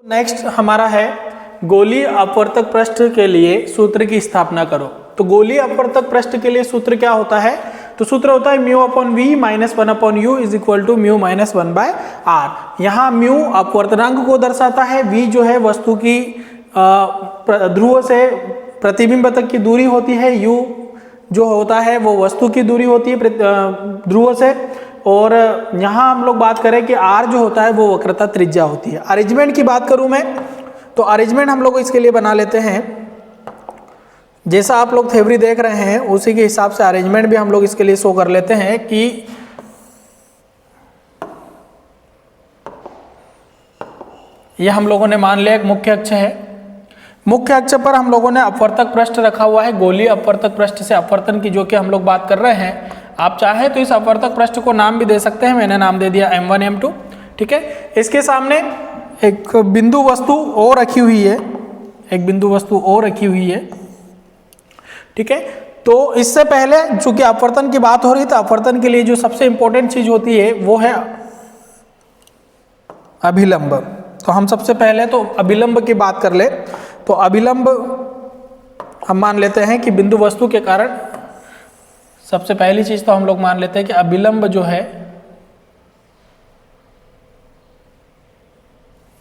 Next हमारा है गोलीय अपवर्तक पृष्ठ के लिए सूत्र की स्थापना करो। तो गोलीय अपवर्तक पृष्ठ के लिए सूत्र क्या होता है? तो सूत्र होता है mu upon v minus 1 upon u is equal to mu minus 1 by r. यहाँ म्यू अपवर्तनांक को दर्शाता है, वी जो है वस्तु की ध्रुव से प्रतिबिंब तक की दूरी होती है, यू जो होता है वो वस्तु की दूरी होती है ध्रुव से, और यहाँ हम लोग बात करें कि आर जो होता है वो वक्रता त्रिज्या होती है। अरेंजमेंट की बात करूँ मैं तो अरेंजमेंट हम लोग इसके लिए बना लेते हैं, जैसा आप लोग थ्योरी देख रहे हैं उसी के हिसाब से अरेंजमेंट भी हम लोग इसके लिए शो कर लेते हैं कि ये हम लोगों ने मान लिया एक मुख्य अक्ष है, मुख्य अक्ष पर हम लोगों ने अपवर्तक पृष्ठ रखा हुआ है, गोलीय अपवर्तक पृष्ठ से अपवर्तन की जो कि हम लोग बात कर रहे हैं। आप चाहे तो इस अपवर्तक पृष्ठ को नाम भी दे सकते हैं, मैंने नाम दे दिया M1 M2, ठीक है। इसके सामने एक बिंदु वस्तु O रखी हुई है, एक बिंदु वस्तु O रखी हुई है, ठीक है। तो इससे पहले चूंकि अपवर्तन की बात हो रही है तो अपवर्तन के लिए जो सबसे इंपॉर्टेंट चीज होती है वो है अभिलंब। तो हम सबसे पहले तो अभिलंब की बात कर ले। तो अभिलंब हम मान लेते हैं कि बिंदु वस्तु के कारण सबसे पहली चीज तो हम लोग मान लेते हैं कि अभिलंब जो है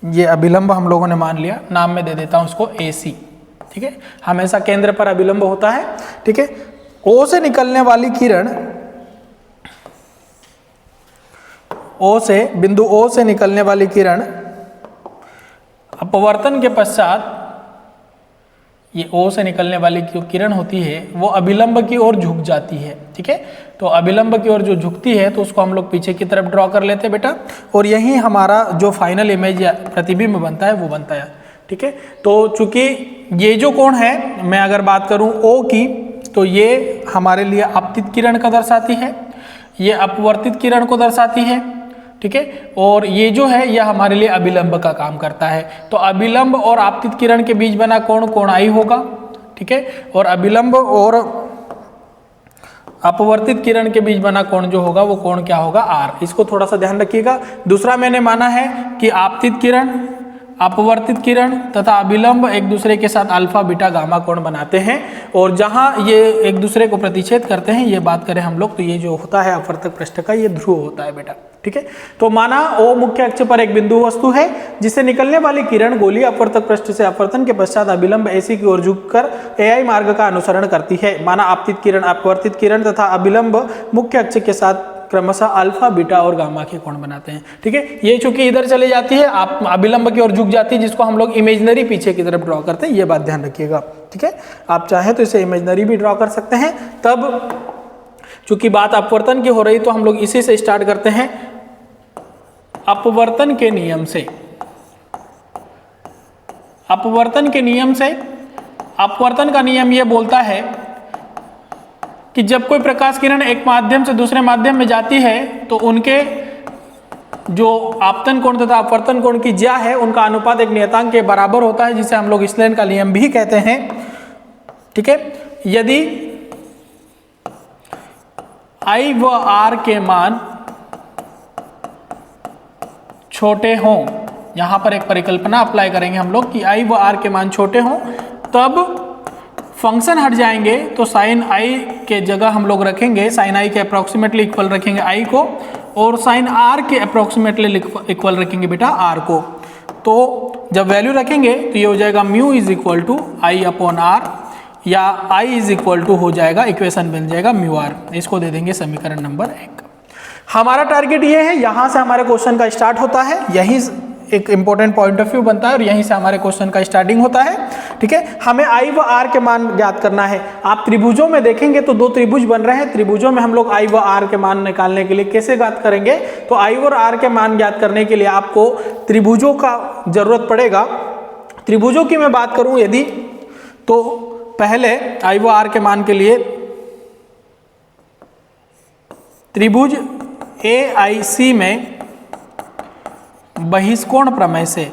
ये अभिलंब हम लोगों ने मान लिया, नाम में दे देता हूं उसको AC, ठीक है। हमेशा केंद्र पर अभिलंब होता है, ठीक है। O से निकलने वाली किरण, O से बिंदु O से निकलने वाली किरण अपवर्तन के पश्चात ये O से निकलने वाली जो किरण होती है वो अभिलंब की ओर झुक जाती है, ठीक है। तो अभिलंब की ओर जो झुकती है तो उसको हम लोग पीछे की तरफ ड्रॉ कर लेते हैं बेटा, और यही हमारा जो फाइनल इमेज या प्रतिबिंब बनता है वो बनता है, ठीक है। तो चूंकि ये जो कोण है, मैं अगर बात करूं O की, तो ये हमारे लिए आपतित किरण का दर्शाती है, ये अपवर्तित किरण को दर्शाती है, ठीक है। और ये जो है यह हमारे लिए अभिलंब का काम करता है। तो अभिलंब और आपतित किरण के बीच बना कोण कोणाई होगा, ठीक है। और अभिलंब और अपवर्तित किरण के बीच बना कोण जो होगा वो कोण क्या होगा? R। इसको थोड़ा सा ध्यान रखिएगा। दूसरा मैंने माना है कि आपतित किरण, अपवर्तित किरण तथा अभिलंब एक दूसरे के साथ अल्फा बीटा गामा कोण बनाते हैं, और जहां ये एक दूसरे को प्रतिच्छेद करते हैं, ये बात करें हम लोग तो ये जो होता है अपवर्तक पृष्ठ का ये ध्रुव होता है बेटा, ठीक है। तो माना O मुख्य अक्ष पर एक बिंदु वस्तु है जिससे निकलने वाली किरण गोलीय अपवर्तक पृष्ठ से अपवर्तन के पश्चात अभिलंब AC की ओर झुककर AI मार्ग का अनुसरण करती है। माना आपतित किरण, अपवर्तित किरण तथा अभिलंब मुख्य अक्ष के साथ क्रमशः अल्फा बीटा और गामा के कोण बनाते हैं, ठीक है। ये चूंकि इधर चली जाती है, आप अभिलंब की ओर झुक जाती है, जिसको हम लोग इमेजिनरी पीछे की तरफ ड्रॉ करते हैं, ये बात ध्यान रखिएगा, ठीक है। आप चाहे तो इसे इमेजिनरी भी ड्रॉ कर सकते हैं। तब चूंकि बात अपवर्तन की हो रही तो हम लोग इसी से स्टार्ट करते हैं, अपवर्तन के नियम से। अपवर्तन के नियम से, अपवर्तन का नियम यह बोलता है कि जब कोई प्रकाश किरण एक माध्यम से दूसरे माध्यम में जाती है तो उनके जो आपतन कोण तथा अपवर्तन कोण की ज्या है उनका अनुपात एक नियतांक के बराबर होता है, जिसे हम लोग स्नेल का नियम भी कहते हैं, ठीक है। यदि I व R के मान छोटे हों, यहां पर एक परिकल्पना अप्लाई करेंगे हम लोग कि I व R के मान छोटे हों, तब फंक्शन हट जाएंगे तो साइन I के जगह हम लोग रखेंगे, साइन I के अप्रोक्सीमेटली इक्वल रखेंगे I को, और साइन R के अप्रोक्सीमेटली इक्वल रखेंगे बेटा R को। तो जब वैल्यू रखेंगे तो ये हो जाएगा mu is equal to I upon R, या I इज इक्वल टू हो जाएगा, इक्वेशन बन जाएगा म्यू R। इसको दे देंगे समीकरण नंबर 1। हमारा टारगेट ये है, यहां से हमारे क्वेश्चन का स्टार्ट होता है, यही एक इंपॉर्टेंट पॉइंट ऑफ व्यू बनता है और यहीं से हमारे क्वेश्चन का स्टार्टिंग होता है, ठीक है। हमें I व R के मान ज्ञात करना है। आप त्रिभुजों में देखेंगे तो दो त्रिभुज बन रहे हैं, त्रिभुजों में हम लोग I व R के मान निकालने के लिए कैसे ज्ञात करेंगे? तो I और R के मान ज्ञात करने के लिए आपको त्रिभुजों का जरूरत पड़ेगा। त्रिभुजों की मैं बात करूं यदि, तो पहले I व R के मान के लिए त्रिभुज AIC में बहिष्कोण प्रमेय से,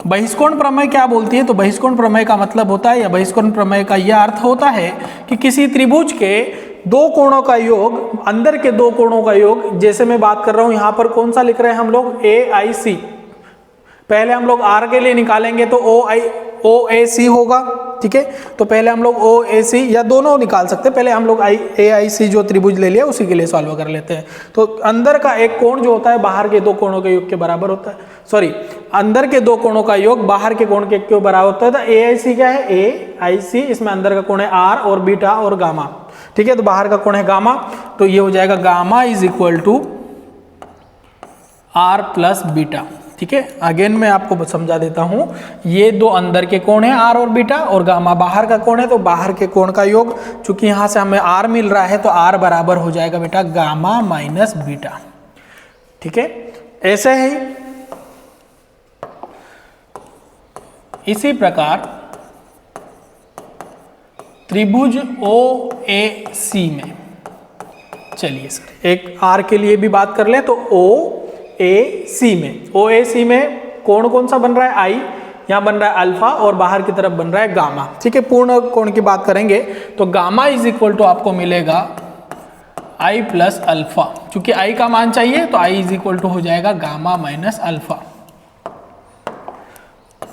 बहिष्कोण प्रमेय क्या बोलती है? तो बहिष्कोण प्रमेय का मतलब होता है, या बहिष्कोण प्रमेय का यह अर्थ होता है कि किसी त्रिभुज के दो कोणों का योग, अंदर के दो कोणों का योग, जैसे मैं बात कर रहा हूं यहां पर कौन सा लिख रहे हैं हम लोग? AIC, पहले हम लोग आर के लिए निकालेंगे तो ओ ए सी होगा, ठीक है। तो पहले हम लोग ओ ए सी या दोनों निकाल सकते हैं, पहले हम लोग ए आई सी जो त्रिभुज ले लिया उसी के लिए सॉल्व कर लेते हैं। तो अंदर का एक कोण जो होता है बाहर के दो कोणों के योग के बराबर होता है, सॉरी अंदर के दो कोणों का योग बाहर के कोण के बराबर होता है। तो ए आई सी क्या है, ए आई सी, इसमें अंदर का कोण है आर और बीटा और गामा, ठीक है। तो बाहर का कोण है गामा, तो ये हो जाएगा gamma is equal to r plus beta, ठीक है। अगेन मैं आपको समझा देता हूं, ये दो अंदर के कोण है आर और बीटा, और गामा बाहर का कोण है, तो बाहर के कोण का योग, चूंकि यहां से हमें आर मिल रहा है तो आर बराबर हो जाएगा बेटा गामा माइनस बीटा, ठीक है। ऐसे ही इसी प्रकार त्रिभुज ओ ए सी में, चलिए सर एक आर के लिए भी बात कर ले, तो ओ ए सी में, ओ ए सी में कोण कौन सा बन रहा है, आई, यहाँ बन रहा है अल्फा और बाहर की तरफ बन रहा है गामा, ठीक है। पूर्ण कोण की बात करेंगे तो गामा इज इक्वल टू आपको मिलेगा आई प्लस अल्फा, चूंकि आई का मान चाहिए तो आई इज इक्वल टू हो जाएगा गामा माइनस अल्फा।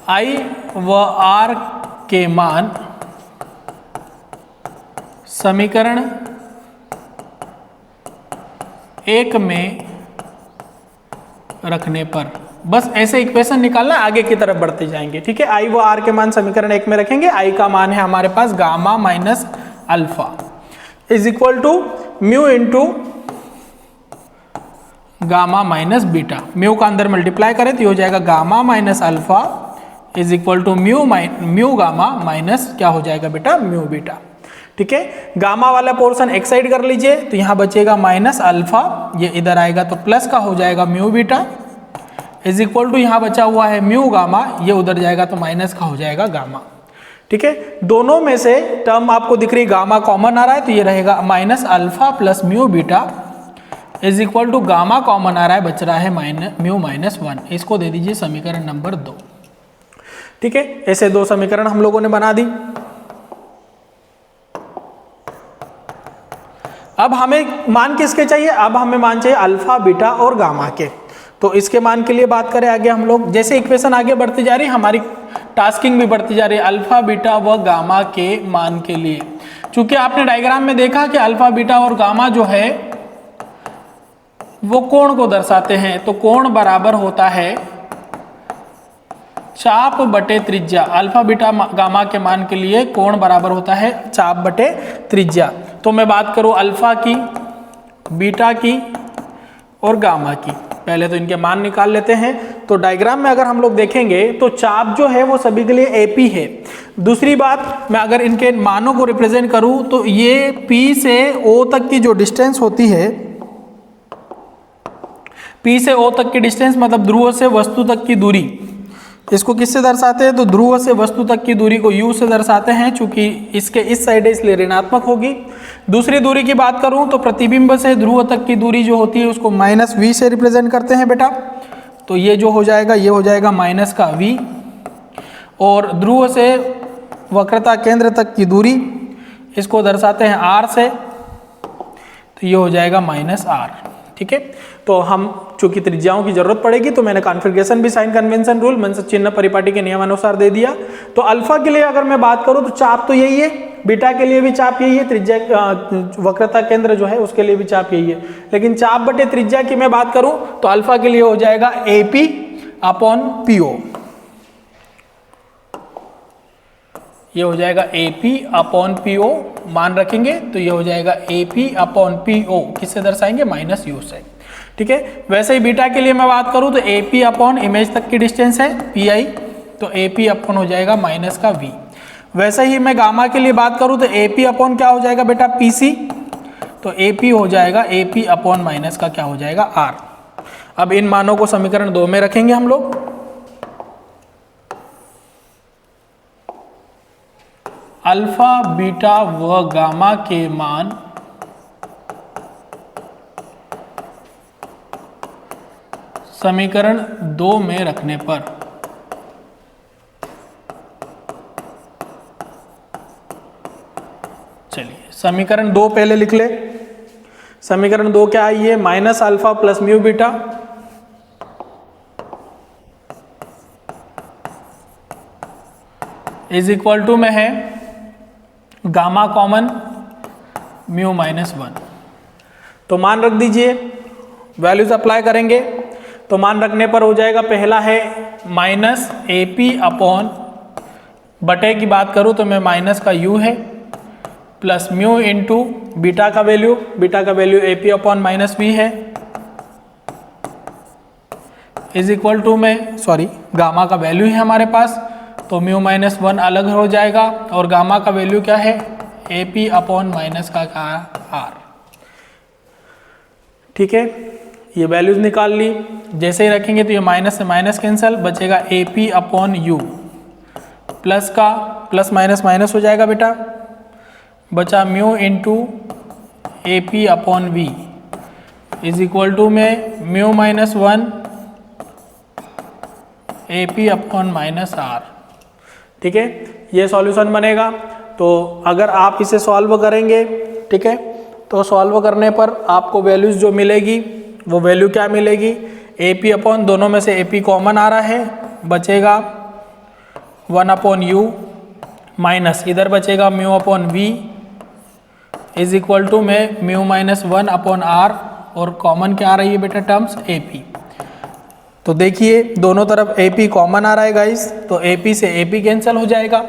आई व आर के मान समीकरण 1 में रखने पर, बस ऐसे इक्वेशन निकालना, आगे की तरफ बढ़ते जाएंगे, ठीक है। आई व आर के मान समीकरण 1 में रखेंगे, आई का मान है हमारे पास gamma minus alpha is equal to mu into gamma minus beta, mu का अंदर मल्टीप्लाई करें तो ये हो जाएगा gamma minus alpha is equal to mu gamma minus क्या हो जाएगा बेटा म्यू बीटा, ठीक है। गामा वाला पोर्शन एक साइड कर लीजिए, तो यहां बचेगा माइनस अल्फा, ये इधर आएगा तो प्लस का हो जाएगा mu beta is equal to यहां बचा हुआ है म्यू गामा, ये उधर जाएगा तो माइनस का हो जाएगा गामा, ठीक है। दोनों में से टर्म आपको दिख रही गामा कॉमन आ रहा है, तो ये रहेगा minus alpha plus mu beta is equal to gamma common आ रहा है, बच रहा है म्यू माइनस 1, इसको दे दीजिए समीकरण नंबर 2, ठीक है। ऐसे दो समीकरण हम लोगों ने बना दी। अब हमें मान किसके चाहिए, अब हमें मान चाहिए अल्फा बीटा और गामा के, तो इसके मान के लिए बात करें आगे हम लोग, जैसे इक्वेशन आगे बढ़ती जा रही है हमारी टास्किंग भी बढ़ती जा रही है अल्फा बीटा व गामा के मान के लिए। चूंकि आपने डायग्राम में देखा कि अल्फा बीटा और गामा जो है वो कोण को दर्शाते हैं, तो कोण बराबर होता है चाप बटे त्रिज्या, अल्फा बीटा गामा के मान के लिए कोण बराबर होता है चाप बटे त्रिज्या। तो मैं बात करूं अल्फा की, बीटा की और गामा की, पहले तो इनके मान निकाल लेते हैं। तो डायग्राम में अगर हम लोग देखेंगे तो चाप जो है वो सभी के लिए एपी है। दूसरी बात, मैं अगर इनके मानों को रिप्रेजेंट करूं तो ये पी से ओ तक की जो डिस्टेंस होती है, पी से ओ तक की डिस्टेंस मतलब ध्रुव से वस्तु तक की दूरी, इसको किससे दर्शाते हैं, तो ध्रुव से वस्तु तक की दूरी को u से दर्शाते हैं, चूंकि इसके इस साइड है इसलिए ऋणात्मक होगी। दूसरी दूरी की बात करूं तो प्रतिबिंब से ध्रुव तक की दूरी जो होती है उसको माइनस v से रिप्रेजेंट करते हैं बेटा, तो ये जो हो जाएगा ये हो जाएगा माइनस का v, और ध्रुव से वक्रता केंद्र तक की दूरी इसको दर्शाते हैं r से, तो ये हो जाएगा माइनस r, ठीक है। तो हम चूंकि त्रिज्याओं की जरूरत पड़ेगी तो मैंने कॉन्फ़िगरेशन भी साइन कन्वेंशन रूल मन चिन्ह परिपाटी के नियमानुसार दे दिया। तो अल्फा के लिए अगर मैं बात करूं तो चाप तो यही है, बीटा के लिए भी चाप यही है, त्रिज्या वक्रता केंद्र जो है उसके लिए भी चाप यही है, लेकिन चाप बटे त्रिज्या की मैं बात करूं तो अल्फा के लिए हो जाएगा एपी अपॉन पीओ, ये हो जाएगा एपी अपॉन पीओ, मान रखेंगे तो ये हो जाएगा एपी अपॉन पीओ, किससे दर्शाएंगे माइनस यू से, ठीक है। वैसे ही बीटा के लिए मैं बात करूं तो एपी अपॉन इमेज तक की डिस्टेंस है पीआई, तो एपी अपॉन हो जाएगा माइनस का वी। वैसे ही मैं गामा के लिए बात करूं तो एपी अपॉन क्या हो जाएगा बेटा पीसी, तो एपी हो जाएगा एपी अपॉन माइनस का क्या हो जाएगा आर। अब इन मानों को समीकरण 2 में रखेंगे हम लोग, अल्फा बीटा व गामा के मान समीकरण 2 में रखने पर चलिए समीकरण 2 पहले लिख ले। समीकरण 2 क्या आई है, minus alpha plus mu beta is equal to में है गामा कॉमन म्यू माइनस 1। तो मान रख दीजिए, वैल्यूज अप्लाई करेंगे तो मान रखने पर हो जाएगा, पहला है माइनस ए पी अपॉन, बटे की बात करूँ तो मैं माइनस का यू है, प्लस म्यू इंटू बीटा का value a P upon minus b है, इज इक्वल टू में, सॉरी गामा का वैल्यू है हमारे पास, तो म्यू माइनस 1 अलग हो जाएगा और गामा का वैल्यू क्या है, ए पी अपॉन माइनस का आर। ठीक है, ये वैल्यूज निकाल ली। जैसे ही रखेंगे तो ये माइनस से माइनस कैंसिल, बचेगा A P upon U, plus का प्लस माइनस माइनस हो जाएगा बेटा, बचा mu into A P upon we is equal to में mu minus 1 A P upon minus R. ठीक है, ये सॉल्यूशन बनेगा। तो अगर आप इसे सॉल्व करेंगे, ठीक है, तो सॉल्व करने पर आपको वैल्यूज जो मिलेगी वो वैल्यू क्या मिलेगी, ए पी अपॉन, दोनों में से ए पी कॉमन आ रहा है, बचेगा 1 अपॉन यू माइनस इधर बचेगा mu upon we is equal to में म्यू माइनस 1 अपॉन आर, और कॉमन क्या आ रही है बेटा टर्म्स, ए पी। तो देखिए दोनों तरफ ए पी कॉमन आ रहा है गाइस, तो ए पी से ए पी कैंसिल हो जाएगा।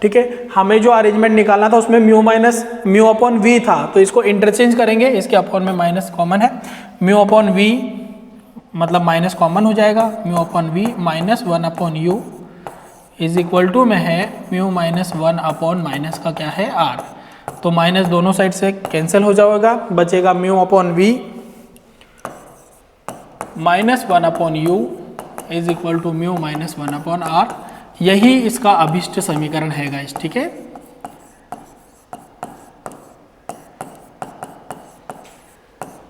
ठीक है, हमें जो अरेंजमेंट निकालना था उसमें म्यू अपॉन वी था, तो इसको इंटरचेंज करेंगे, इसके अपॉन में माइनस कॉमन है, म्यू अपॉन वी मतलब माइनस कॉमन हो जाएगा, mu upon v minus 1 upon u is equal to में है म्यू माइनस 1 अपॉन माइनस का क्या है आर। तो माइनस दोनों साइड से कैंसिल हो जाएगा, बचेगा mu upon v minus 1 upon u is equal to mu minus 1 upon r. यही इसका अभिष्ट समीकरण है गाइस। ठीक है,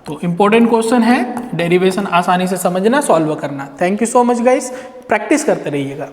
तो इंपॉर्टेंट क्वेश्चन है, डेरिवेशन आसानी से समझना, सॉल्व करना। Thank you so much guys, practice करते रहिएगा।